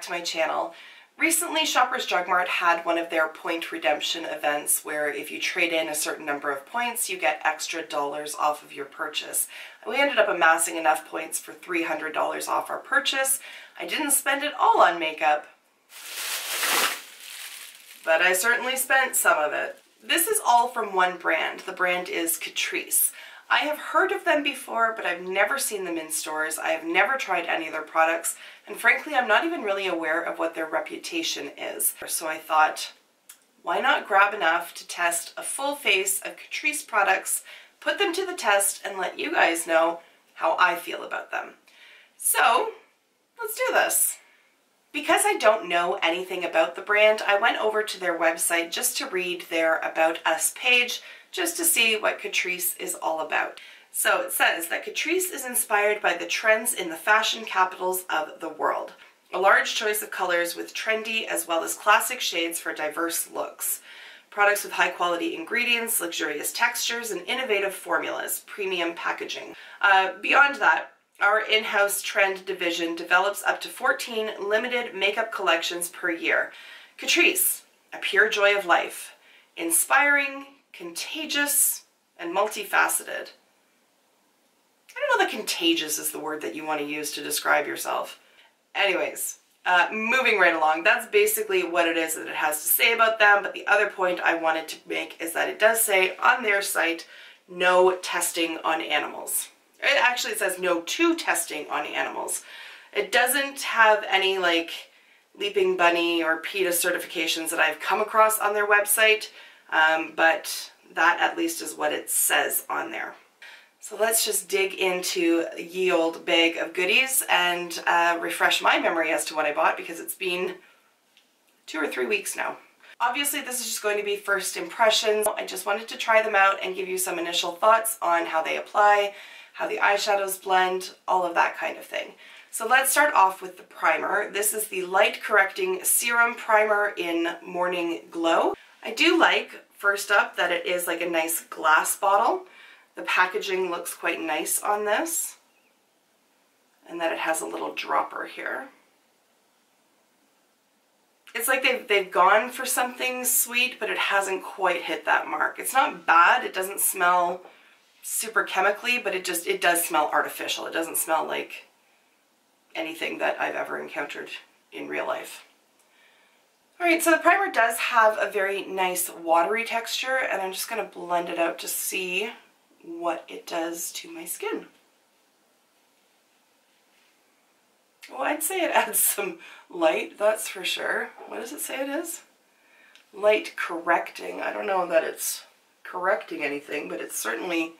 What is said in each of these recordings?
to my channel. Recently, Shoppers Drug Mart had one of their point redemption events where if you trade in a certain number of points, you get extra dollars off of your purchase. We ended up amassing enough points for $300 off our purchase. I didn't spend it all on makeup, but I certainly spent some of it. This is all from one brand. The brand is Catrice. I have heard of them before, but I've never seen them in stores. I have never tried any of their products, and frankly, I'm not even really aware of what their reputation is. So I thought, why not grab enough to test a full face of Catrice products, put them to the test, and let you guys know how I feel about them. So, let's do this. Because I don't know anything about the brand, I went over to their website just to read their About Us page, just to see what Catrice is all about. So it says that Catrice is inspired by the trends in the fashion capitals of the world. A large choice of colors with trendy as well as classic shades for diverse looks. Products with high quality ingredients, luxurious textures, and innovative formulas. Premium packaging. Beyond that, our in-house trend division develops up to 14 limited makeup collections per year. Catrice, a pure joy of life. Inspiring, contagious, and multifaceted. I don't know that contagious is the word that you want to use to describe yourself. Anyways, moving right along, that's basically what it is that it has to say about them, but the other point I wanted to make is that it does say on their site, no testing on animals. It says no to testing on animals. It doesn't have any like Leaping Bunny or PETA certifications that I've come across on their website. But that at least is what it says on there. So let's just dig into ye old bag of goodies and refresh my memory as to what I bought, because it's been 2 or 3 weeks now. Obviously this is just going to be first impressions. I just wanted to try them out and give you some initial thoughts on how they apply, how the eyeshadows blend, all of that kind of thing. So let's start off with the primer. This is the Light Correcting Serum Primer in Morning Glow. I do like, first up, that it is like a nice glass bottle. The packaging looks quite nice on this, and that it has a little dropper here. It's like they've gone for something sweet, but it hasn't quite hit that mark. It's not bad, it doesn't smell super chemically, but it does smell artificial. It doesn't smell like anything that I've ever encountered in real life. Alright, so the primer does have a very nice watery texture, and I'm just going to blend it out to see what it does to my skin. Well, I'd say it adds some light, that's for sure. What does it say it is? Light correcting. I don't know that it's correcting anything, but it's certainly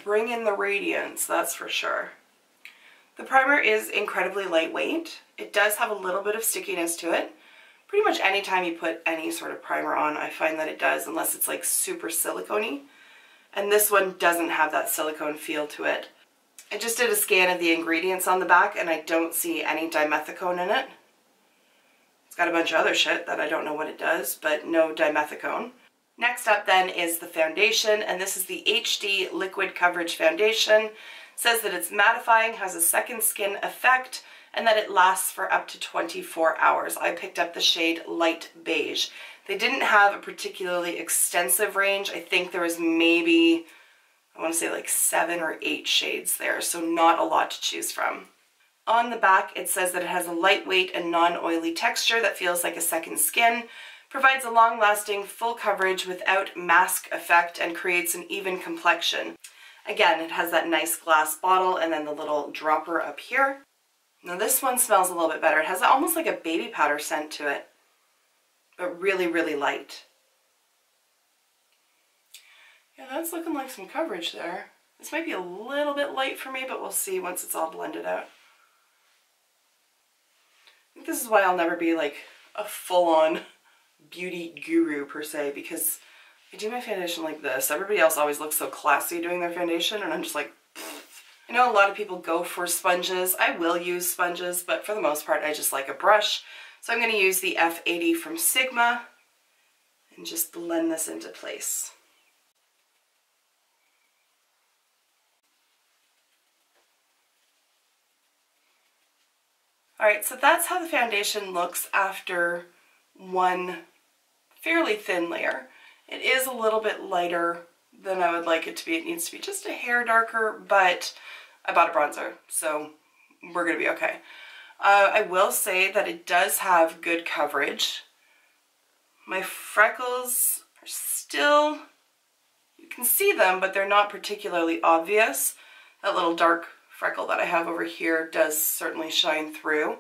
bringing the radiance, that's for sure. The primer is incredibly lightweight. It does have a little bit of stickiness to it. Pretty much any time you put any sort of primer on, I find that it does, unless it's like super silicone-y. And this one doesn't have that silicone feel to it. I just did a scan of the ingredients on the back, and I don't see any dimethicone in it. It's got a bunch of other shit that I don't know what it does, but no dimethicone. Next up then is the foundation, and this is the HD Liquid Coverage Foundation. It says that it's mattifying, has a second skin effect, and that it lasts for up to 24 hours. I picked up the shade Light Beige. They didn't have a particularly extensive range. I think there was maybe, I want to say like 7 or 8 shades there, so not a lot to choose from. On the back it says that it has a lightweight and non-oily texture that feels like a second skin, provides a long-lasting full coverage without mask effect, and creates an even complexion. Again, it has that nice glass bottle and then the little dropper up here. Now this one smells a little bit better. It has almost like a baby powder scent to it, but really, really light. Yeah, that's looking like some coverage there. This might be a little bit light for me, but we'll see once it's all blended out. I think this is why I'll never be like a full-on beauty guru per se, because I do my foundation like this. Everybody else always looks so classy doing their foundation, and I'm just like, pfft. I know a lot of people go for sponges. I will use sponges, but for the most part I just like a brush. So I'm going to use the F80 from Sigma and just blend this into place. Alright, so that's how the foundation looks after one fairly thin layer. It is a little bit lighter than I would like it to be. It needs to be just a hair darker, but I bought a bronzer, so we're going to be okay. I will say that it does have good coverage. My freckles are still, you can see them, but they're not particularly obvious. That little dark freckle that I have over here does certainly shine through.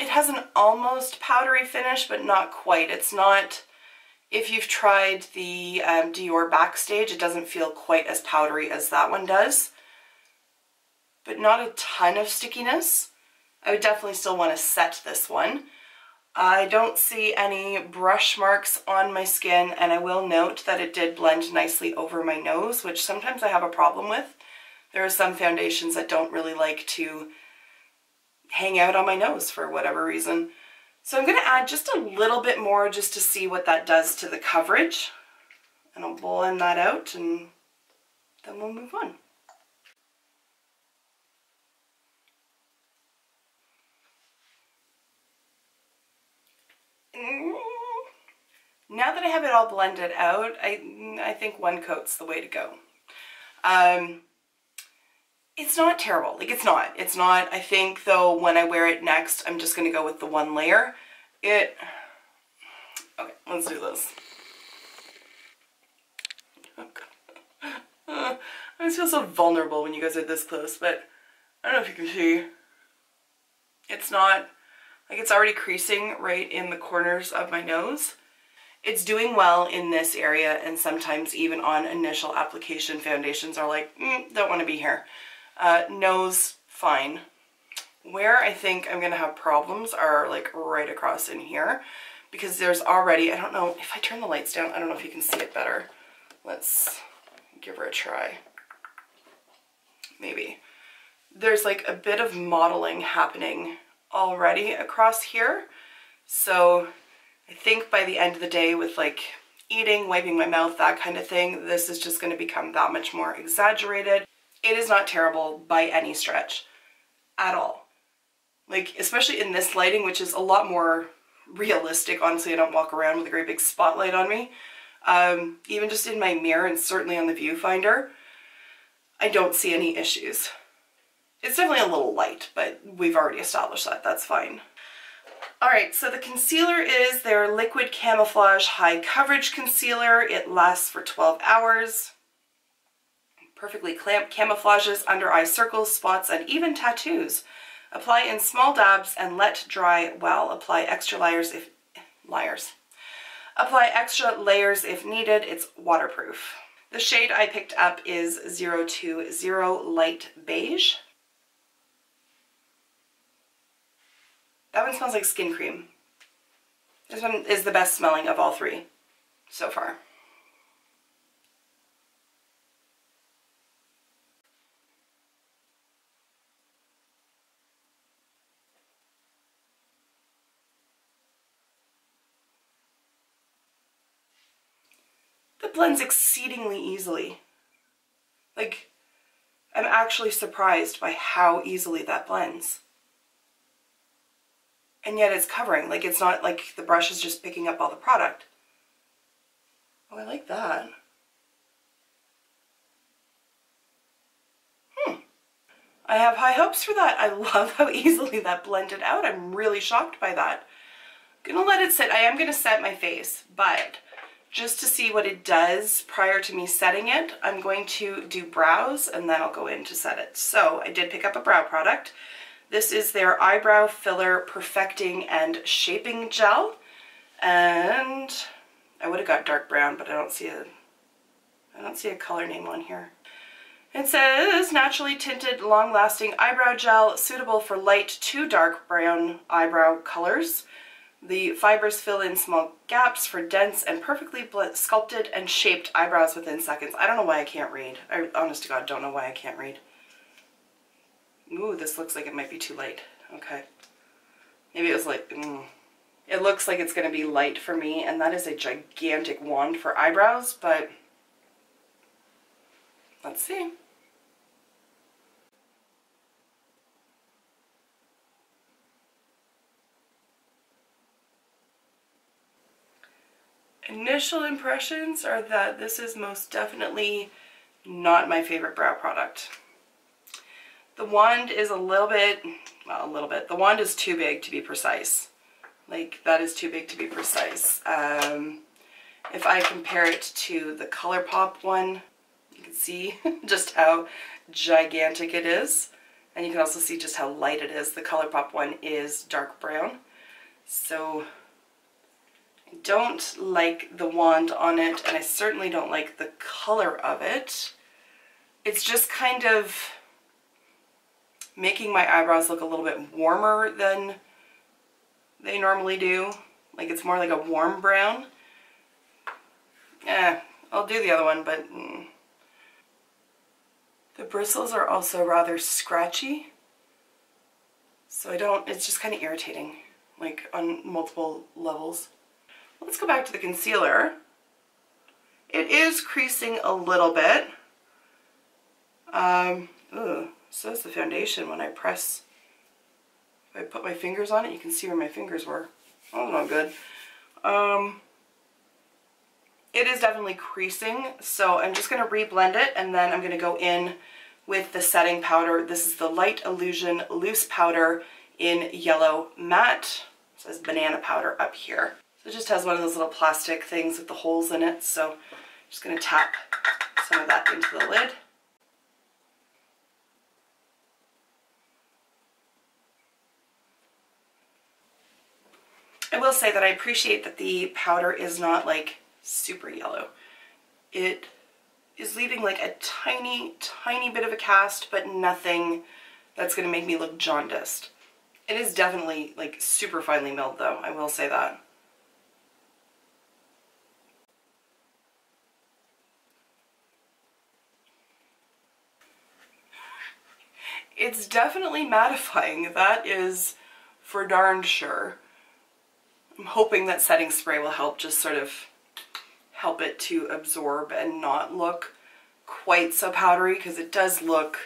It has an almost powdery finish, but not quite. It's not, if you've tried the Dior Backstage, it doesn't feel quite as powdery as that one does. But not a ton of stickiness. I would definitely still want to set this one. I don't see any brush marks on my skin, and I will note that it did blend nicely over my nose, which sometimes I have a problem with. There are some foundations that don't really like to hang out on my nose for whatever reason. So I'm going to add just a little bit more just to see what that does to the coverage. And I'll blend that out and then we'll move on. Now that I have it all blended out, I think one coat's the way to go. It's not terrible. Like, it's not. I think, though, when I wear it next, I'm just going to go with the one layer. Okay, let's do this. I just feel so vulnerable when you guys are this close, but I don't know if you can see. It's not, like, it's already creasing right in the corners of my nose. It's doing well in this area, and sometimes even on initial application, foundations are like, don't want to be here. Nose, fine. Where I think I'm going to have problems are like right across in here, because there's already, I don't know, if I turn the lights down, I don't know if you can see it better. Let's give her a try. Maybe. There's like a bit of modeling happening already across here. So I think by the end of the day, with like eating, wiping my mouth, that kind of thing, this is just going to become that much more exaggerated. It is not terrible by any stretch at all. Like, especially in this lighting, which is a lot more realistic. Honestly, I don't walk around with a great big spotlight on me. Even just in my mirror and certainly on the viewfinder, I don't see any issues. It's definitely a little light, but we've already established that. That's fine. Alright, so the concealer is their Liquid Camouflage High Coverage Concealer. It lasts for 12 hours. Perfectly camouflages under eye circles, spots, and even tattoos. Apply in small dabs and let dry well. Apply extra layers if needed. It's waterproof. The shade I picked up is 020 Light Beige. That one smells like skin cream. This one is the best smelling of all three so far. That blends exceedingly easily. Like, I'm actually surprised by how easily that blends. And yet it's covering, like it's not like the brush is just picking up all the product. Oh, I like that. I have high hopes for that. I love how easily that blended out. I'm really shocked by that. I'm gonna let it sit. I am gonna set my face, but just to see what it does prior to me setting it, I'm going to do brows and then I'll go in to set it. So I did pick up a brow product. This is their Eyebrow Filler Perfecting and Shaping Gel. And I would have got dark brown, but I don't see a color name on here. It says naturally tinted, long-lasting eyebrow gel suitable for light to dark brown eyebrow colors. The fibers fill in small gaps for dense and perfectly sculpted and shaped eyebrows within seconds. I don't know why I can't read. I honest to God don't know why I can't read. Ooh, this looks like it might be too light. Okay. Maybe it was like, It looks like it's going to be light for me, and that is a gigantic wand for eyebrows, but let's see. initial impressions are that this is most definitely not my favorite brow product. The wand is a little bit, the wand is too big to be precise. Like, that is too big to be precise. If I compare it to the ColourPop one, you can see just how gigantic it is. And you can also see just how light it is. The ColourPop one is dark brown. So I don't like the wand on it, and I certainly don't like the color of it. It's just kind of making my eyebrows look a little bit warmer than they normally do. Like, it's more like a warm brown. I'll do the other one, but the bristles are also rather scratchy. So it's just kind of irritating, like on multiple levels. Let's go back to the concealer. It is creasing a little bit. So is the foundation when I press. If I put my fingers on it, you can see where my fingers were. Oh, not good. It is definitely creasing, so I'm just going to reblend it, and then I'm going to go in with the setting powder. This is the Light Illusion Loose Powder in Yellow Matte. It says banana powder up here. So it just has one of those little plastic things with the holes in it, so I'm just going to tap some of that into the lid. I will say that I appreciate that the powder is not like super yellow. It is leaving like a tiny bit of a cast, but nothing that's going to make me look jaundiced. It is definitely like super finely milled though, I will say that. It's definitely mattifying, that is for darn sure. I'm hoping that setting spray will help just sort of help it to absorb and not look quite so powdery, because it does look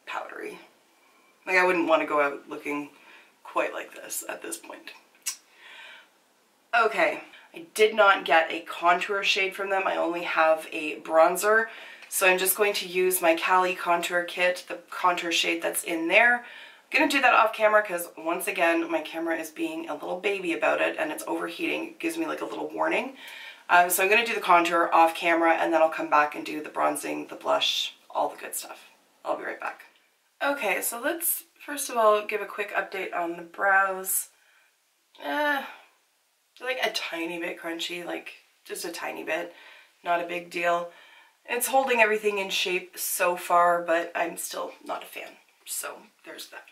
powdery. Like, I wouldn't want to go out looking quite like this at this point. Okay, I did not get a contour shade from them. I only have a bronzer. So I'm just going to use my Cali contour kit, the contour shade that's in there. I'm going to do that off camera because, once again, my camera is being a little baby about it and it's overheating. It gives me like a little warning. So I'm going to do the contour off camera, and then I'll come back and do the bronzing, the blush, all the good stuff. I'll be right back. Okay, so let's first of all give a quick update on the brows. They're like a tiny bit crunchy, like just a tiny bit, not a big deal. It's holding everything in shape so far, but I'm still not a fan. So there's that.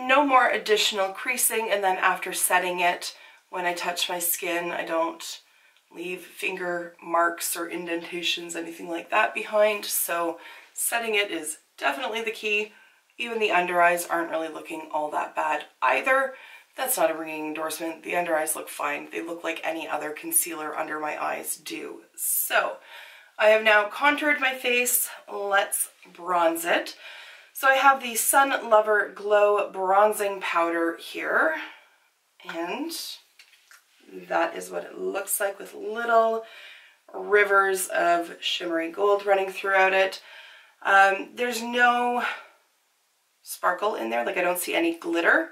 No more additional creasing, and then after setting it, when I touch my skin, I don't leave finger marks or indentations, anything like that behind. So setting it is definitely the key. Even the under eyes aren't really looking all that bad either. That's not a ringing endorsement. The under eyes look fine. They look like any other concealer under my eyes do. So I have now contoured my face. Let's bronze it. So I have the Sun Lover Glow Bronzing Powder here, and that is what it looks like, with little rivers of shimmery gold running throughout it. There's no sparkle in there, like I don't see any glitter.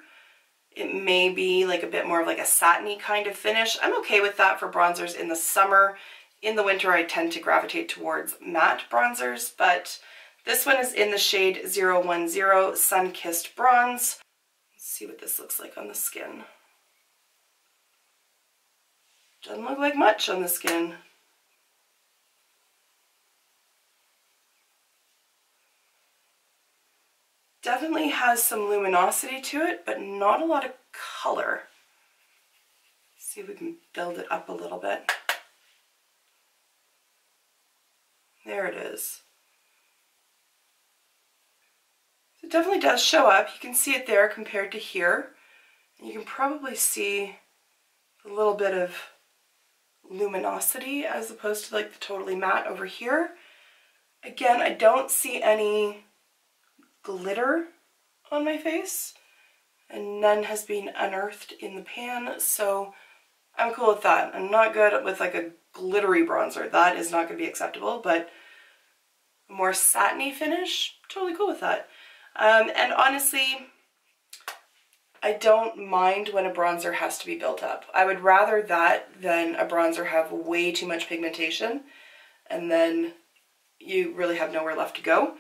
It may be like a bit more of like a satiny kind of finish. I'm okay with that for bronzers in the summer. In the winter, I tend to gravitate towards matte bronzers, but this one is in the shade 010 Sun-Kissed Bronze. Let's see what this looks like on the skin. Doesn't look like much on the skin. Definitely has some luminosity to it, but not a lot of color. Let's see if we can build it up a little bit. There it is. It definitely does show up. You can see it there compared to here. And you can probably see a little bit of luminosity as opposed to like the totally matte over here. Again, I don't see any glitter on my face, and none has been unearthed in the pan, so I'm cool with that. I'm not good with like a glittery bronzer. That is not going to be acceptable, but a more satiny finish, totally cool with that. And honestly, I don't mind when a bronzer has to be built up. I would rather that than a bronzer have way too much pigmentation and then you really have nowhere left to go.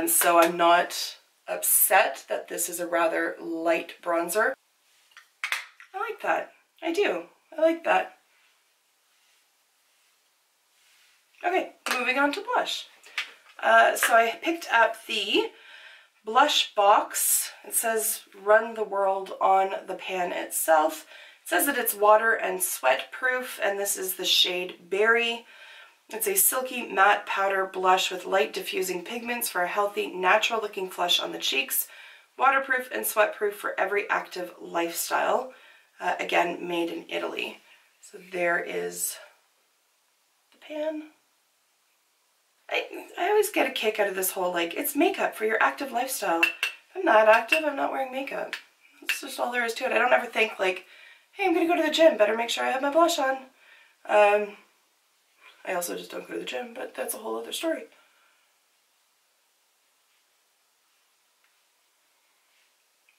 So I'm not upset that this is a rather light bronzer. I like that. I do. I like that. Okay, moving on to blush. So I picked up the blush box. It says run the world on the pan itself. It says that it's water and sweat proof, and this is the shade Berry. It's a silky matte powder blush with light diffusing pigments for a healthy, natural looking flush on the cheeks. Waterproof and sweat proof for every active lifestyle. Again, made in Italy. So there is the pan. I always get a kick out of this whole, like, it's makeup for your active lifestyle. I'm not active, I'm not wearing makeup. That's just all there is to it. I don't ever think, like, hey, I'm gonna go to the gym, better make sure I have my blush on. I also just don't go to the gym, but that's a whole other story.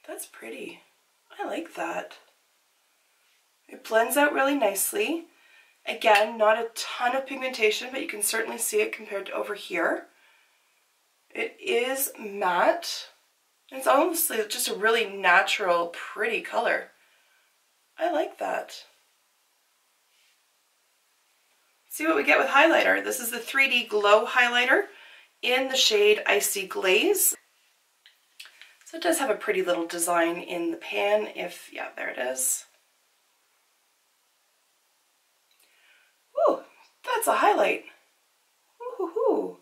That's pretty. I like that. It blends out really nicely. Again, not a ton of pigmentation, but you can certainly see it compared to over here. It is matte. It's honestly just a really natural, pretty color. I like that. See what we get with highlighter. This is the 3D Glow highlighter in the shade Icy Glaze. So it does have a pretty little design in the pan if, yeah, there it is. Ooh, that's a highlight. Ooh.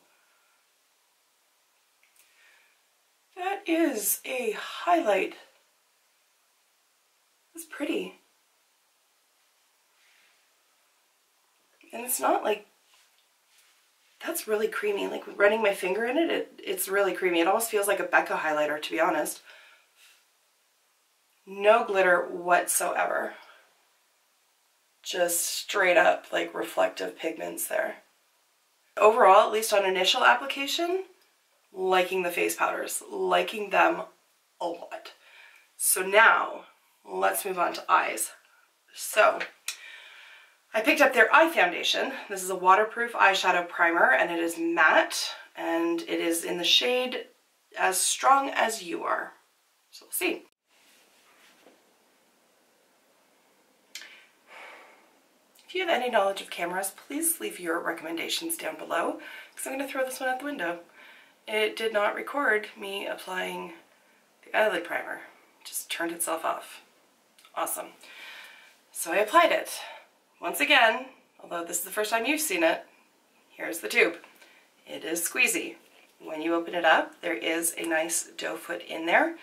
That is a highlight. That's pretty. And it's not like, that's really creamy. Like running my finger in it, it's really creamy. It almost feels like a Becca highlighter, to be honest. No glitter whatsoever. Just straight up like reflective pigments there. Overall, at least on initial application, liking the face powders, liking them a lot. So now let's move on to eyes. So I picked up their eye foundation. This is a waterproof eyeshadow primer and it is matte and it is in the shade As Strong as You Are. So we'll see. If you have any knowledge of cameras, please leave your recommendations down below because I'm going to throw this one out the window. It did not record me applying the eyelid primer. It just turned itself off. Awesome. So I applied it. Once again, although this is the first time you've seen it, here's the tube. It is squeezy. When you open it up, there is a nice doe foot in there.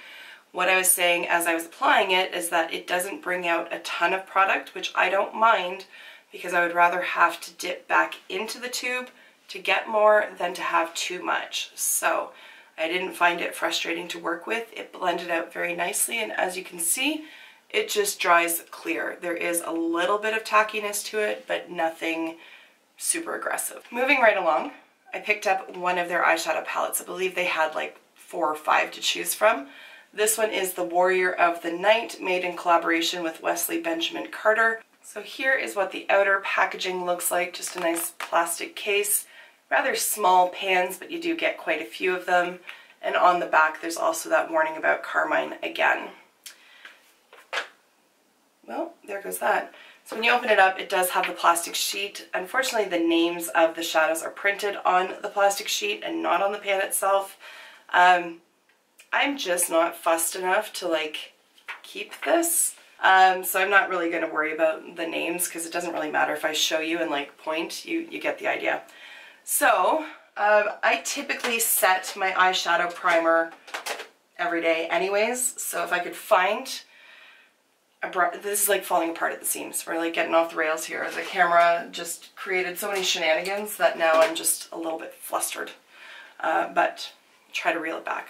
What I was saying as I was applying it is that it doesn't bring out a ton of product, which I don't mind because I would rather have to dip back into the tube to get more than to have too much. So I didn't find it frustrating to work with. It blended out very nicely, and as you can see, it just dries clear. There is a little bit of tackiness to it, but nothing super aggressive. Moving right along, I picked up one of their eyeshadow palettes. I believe they had like 4 or 5 to choose from. This one is the Warrior of the Night, made in collaboration with Wesley Benjamin Carter. So here is what the outer packaging looks like, just a nice plastic case. Rather small pans, but you do get quite a few of them. And on the back there's also that warning about carmine again. Well, there goes that. So when you open it up, it does have the plastic sheet. Unfortunately, the names of the shadows are printed on the plastic sheet and not on the pan itself. I'm just not fussed enough to like keep this. So I'm not really going to worry about the names because it doesn't really matter if I show you and like point, you get the idea. So I typically set my eyeshadow primer every day anyways. So if I could find this is like falling apart at the seams. We're like getting off the rails here. The camera just created so many shenanigans that now I'm just a little bit flustered. But try to reel it back.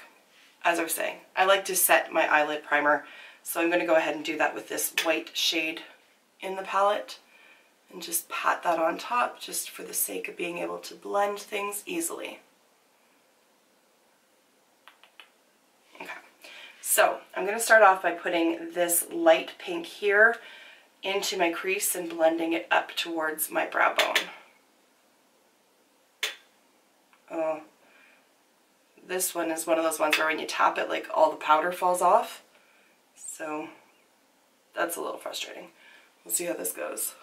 As I was saying, I like to set my eyelid primer, so I'm going to go ahead and do that with this white shade in the palette and just pat that on top just for the sake of being able to blend things easily. Okay, so I'm going to start off by putting this light pink here into my crease and blending it up towards my brow bone. Oh, this one is one of those ones where when you tap it, like all the powder falls off. So that's a little frustrating. We'll see how this goes.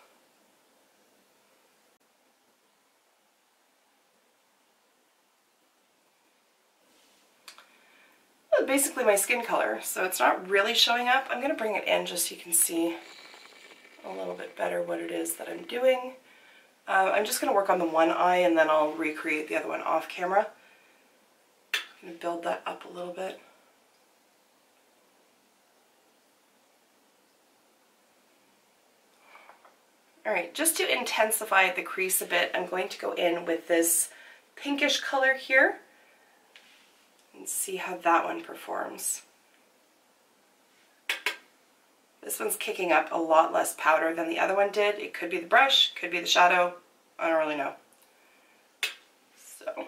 Well, basically my skin color, so it's not really showing up. I'm going to bring it in just so you can see a little bit better what it is that I'm doing. I'm just going to work on the one eye and then I'll recreate the other one off camera. I'm going to build that up a little bit. Alright, just to intensify the crease a bit, I'm going to go in with this pinkish color here and see how that one performs. This one's kicking up a lot less powder than the other one did. It could be the brush, could be the shadow, I don't really know. So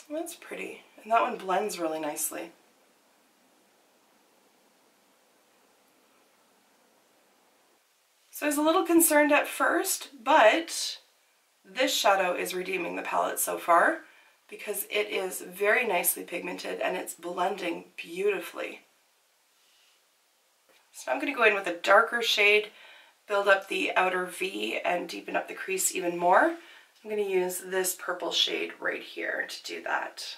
that's pretty, and that one blends really nicely. So I was a little concerned at first, but this shadow is redeeming the palette so far because it is very nicely pigmented and it's blending beautifully. So I'm going to go in with a darker shade, build up the outer V and deepen up the crease even more. I'm going to use this purple shade right here to do that.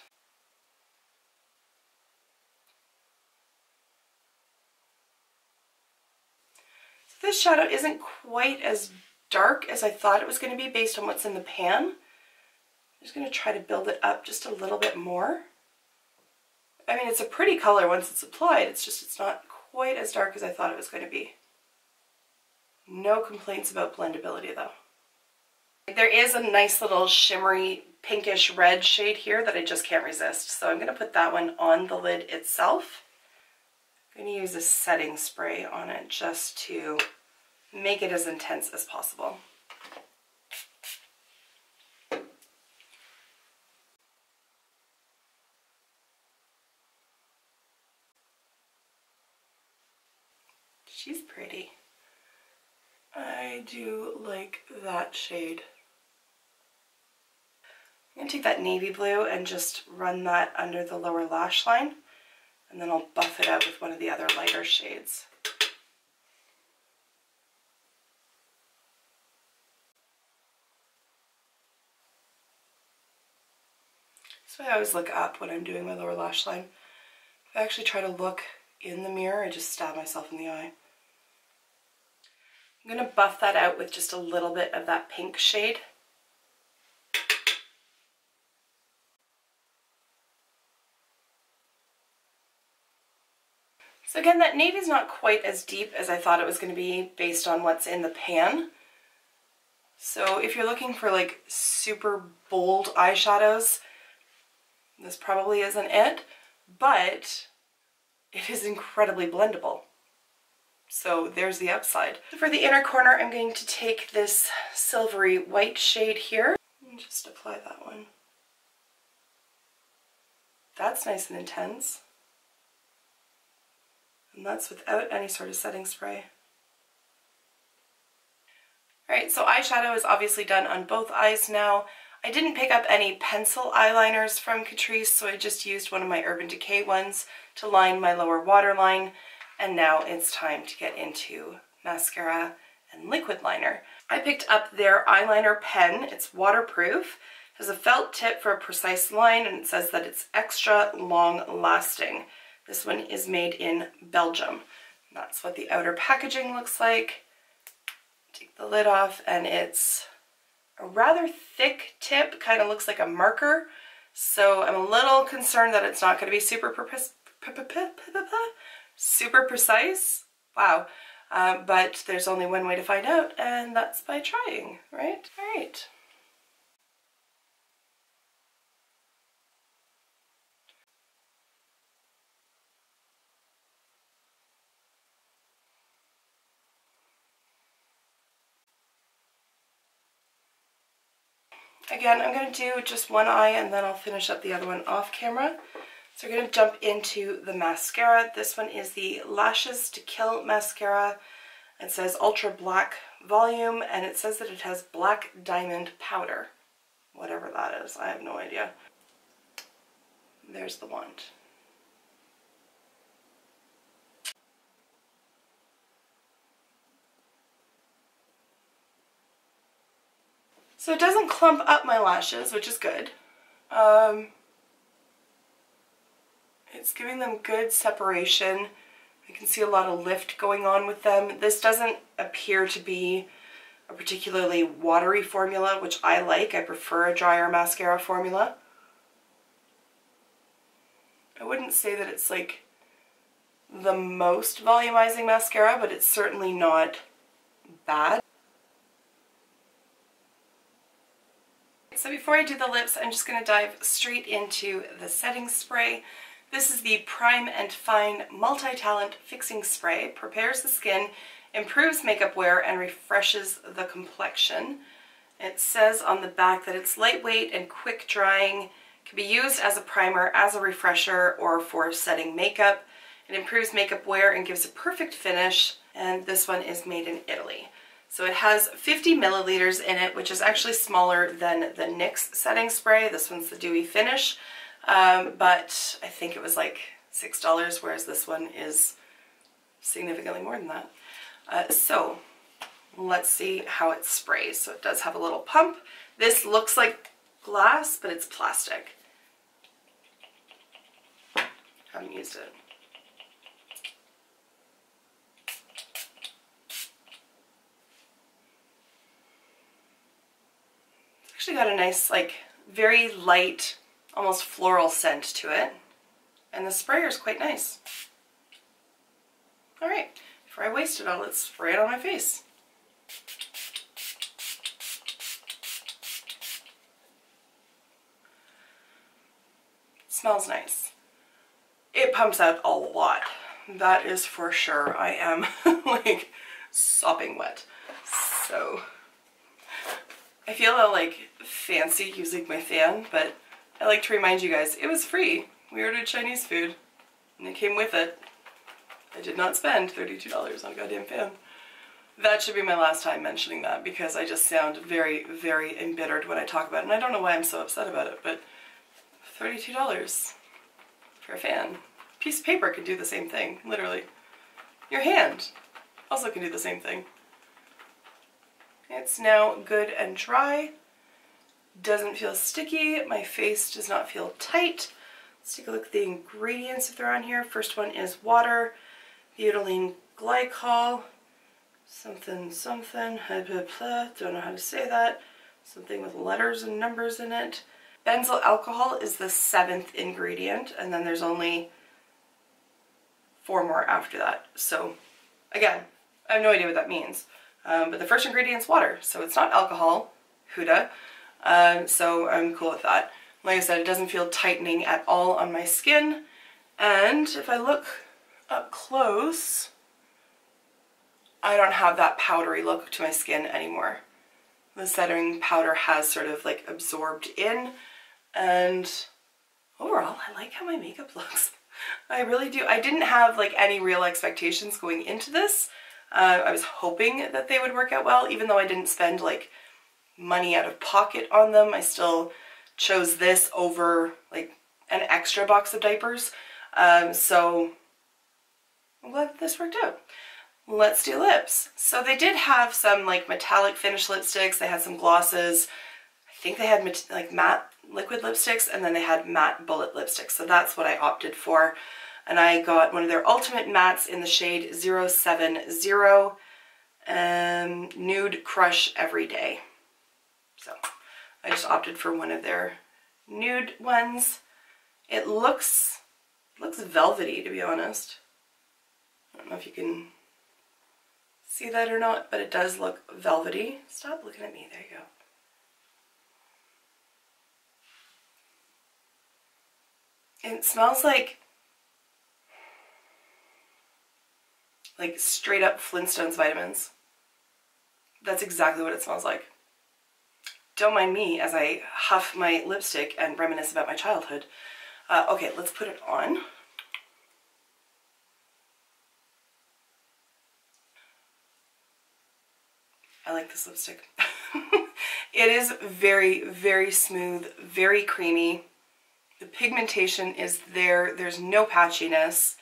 So this shadow isn't quite as dark as I thought it was going to be based on what's in the pan. I'm just going to try to build it up just a little bit more. I mean, it's a pretty color once it's applied, it's just it's not quite as dark as I thought it was going to be. No complaints about blendability though. There is a nice little shimmery pinkish red shade here that I just can't resist, so I'm going to put that one on the lid itself. I'm going to use a setting spray on it just to make it as intense as possible. She's pretty. I do like that shade. I'm going to take that navy blue and just run that under the lower lash line, and then I'll buff it out with one of the other lighter shades. So I always look up when I'm doing my lower lash line. If I actually try to look in the mirror, I just stab myself in the eye. I'm going to buff that out with just a little bit of that pink shade. So again, that navy's not quite as deep as I thought it was going to be based on what's in the pan. So if you're looking for like super bold eyeshadows, this probably isn't it, but it is incredibly blendable. So there's the upside. For the inner corner, I'm going to take this silvery white shade here and just apply that one. That's nice and intense. And that's without any sort of setting spray. Alright, so eyeshadow is obviously done on both eyes now. I didn't pick up any pencil eyeliners from Catrice, so I just used one of my Urban Decay ones to line my lower waterline. And now it's time to get into mascara and liquid liner. I picked up their eyeliner pen. It's waterproof, has a felt tip for a precise line, and it says that it's extra long lasting. This one is made in Belgium. That's what the outer packaging looks like. Take the lid off, and it's a rather thick tip, kind of looks like a marker. So I'm a little concerned that it's not going to be super precise. Wow. But there's only one way to find out, and that's by trying, right? All right. Again, I'm going to do just one eye and then I'll finish up the other one off camera. So we're going to jump into the mascara. This one is the Lashes to Kill mascara. It says Ultra Black Volume, and it says that it has black diamond powder. Whatever that is, I have no idea. There's the wand. So it doesn't clump up my lashes, which is good. It's giving them good separation. I can see a lot of lift going on with them. This doesn't appear to be a particularly watery formula, which I like. I prefer a drier mascara formula. I wouldn't say that it's like the most volumizing mascara, but it's certainly not bad. So before I do the lips, I'm just going to dive straight into the setting spray. This is the Prime and Fine Multi-Talent Fixing Spray. Prepares the skin, improves makeup wear, and refreshes the complexion. It says on the back that it's lightweight and quick drying, can be used as a primer, as a refresher, or for setting makeup. It improves makeup wear and gives a perfect finish, and this one is made in Italy. So it has 50 milliliters in it, which is actually smaller than the NYX setting spray. This one's the Dewy Finish. But I think it was like $6, whereas this one is significantly more than that. So let's see how it sprays. So it does have a little pump. This looks like glass, but it's plastic. Haven't used it. It's actually got a nice, like, very light, almost floral scent to it, and the sprayer is quite nice. Alright, before I waste it all, let's spray it on my face. It smells nice. It pumps out a lot, that is for sure. I am like sopping wet, so I feel like fancy using my fan, but I like to remind you guys, it was free. We ordered Chinese food, and it came with it. I did not spend $32 on a goddamn fan. That should be my last time mentioning that, because I just sound very, very embittered when I talk about it, and I don't know why I'm so upset about it, but $32 for a fan. A piece of paper can do the same thing, literally. Your hand also can do the same thing. It's now good and dry. Doesn't feel sticky. My face does not feel tight. Let's take a look at the ingredients if they're on here. First one is water, butylene glycol, something, don't know how to say that. Something with letters and numbers in it. Benzyl alcohol is the 7th ingredient, and then there's only 4 more after that. So again, I have no idea what that means. But the first ingredient's water, so it's not alcohol, Huda. So I'm cool with that. Like I said, it doesn't feel tightening at all on my skin. And if I look up close, I don't have that powdery look to my skin anymore. The setting powder has sort of like absorbed in, and overall I like how my makeup looks. I really do. I didn't have like any real expectations going into this. I was hoping that they would work out well, even though I didn't spend like money out of pocket on them. I still chose this over like an extra box of diapers. So I'm glad that this worked out. Let's do lips. So they did have some like metallic finish lipsticks. They had some glosses. I think they had like matte liquid lipsticks, and then they had matte bullet lipsticks. So that's what I opted for. And I got one of their ultimate mattes in the shade 070, Nude Crush Everyday. So I just opted for one of their nude ones. It looks velvety, to be honest. I don't know if you can see that or not, but it does look velvety. Stop looking at me, there you go. It smells like straight up Flintstones vitamins. That's exactly what it smells like. Don't mind me as I huff my lipstick and reminisce about my childhood. Okay, let's put it on. I like this lipstick. It is very, very smooth, very creamy. The pigmentation is there. There's no patchiness.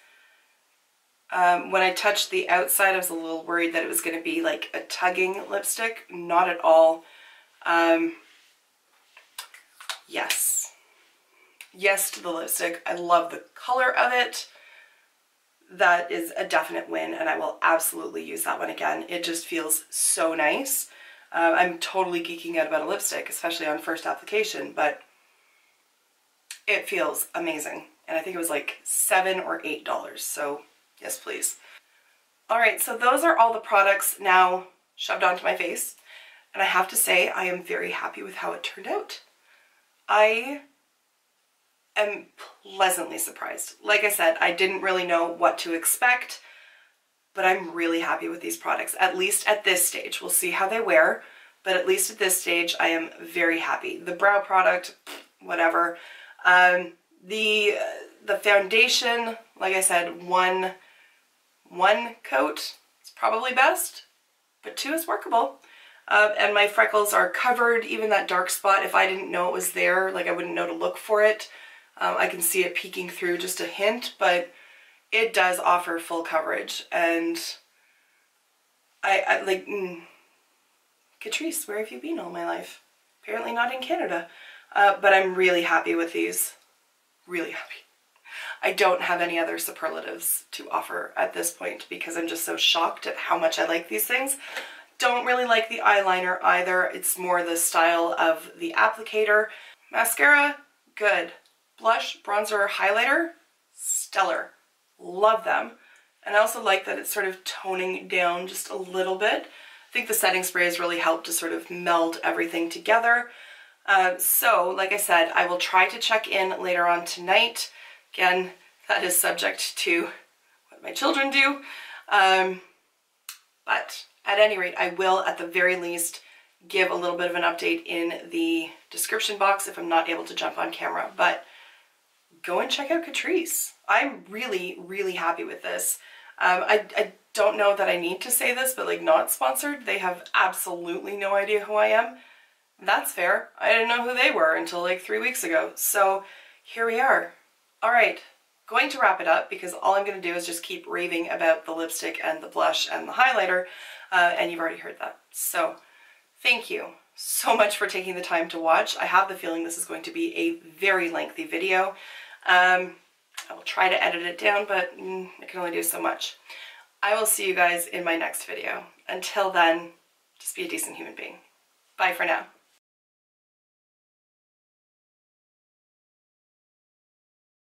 When I touched the outside, I was a little worried that it was going to be like a tugging lipstick. Not at all. Yes. Yes to the lipstick. I love the color of it. That is a definite win, and I will absolutely use that one again. It just feels so nice. I'm totally geeking out about a lipstick, especially on first application, but it feels amazing. And I think it was like $7 or $8, so yes, please. All right, so those are all the products now shoved onto my face, and I have to say I am very happy with how it turned out. I am pleasantly surprised. Like I said, I didn't really know what to expect, but I'm really happy with these products, at least at this stage. We'll see how they wear, but at least at this stage, I am very happy. The brow product, whatever. The foundation, like I said, one coat is probably best, but 2 is workable. And my freckles are covered, even that dark spot, if I didn't know it was there, like I wouldn't know to look for it. I can see it peeking through just a hint, but it does offer full coverage. And I like, Catrice, where have you been all my life? Apparently not in Canada. But I'm really happy with these. Really happy. I don't have any other superlatives to offer at this point because I'm just so shocked at how much I like these things. Don't really like the eyeliner either. It's more the style of the applicator. Mascara, good. Blush, bronzer, highlighter, stellar. Love them. And I also like that it's sort of toning down just a little bit. I think the setting spray has really helped to sort of meld everything together. So, like I said, I will try to check in later on tonight. Again, that is subject to what my children do. But at any rate, I will, at the very least, give a little bit of an update in the description box if I'm not able to jump on camera. But go and check out Catrice. I'm really, really happy with this. I don't know that I need to say this, but like, not sponsored. They have absolutely no idea who I am. That's fair. I didn't know who they were until like 3 weeks ago. So here we are. All right, going to wrap it up because all I'm going to do is just keep raving about the lipstick and the blush and the highlighter. And you've already heard that. So thank you so much for taking the time to watch. I have the feeling this is going to be a very lengthy video. I will try to edit it down, but I can only do so much. I will see you guys in my next video. Until then, just be a decent human being. Bye for now.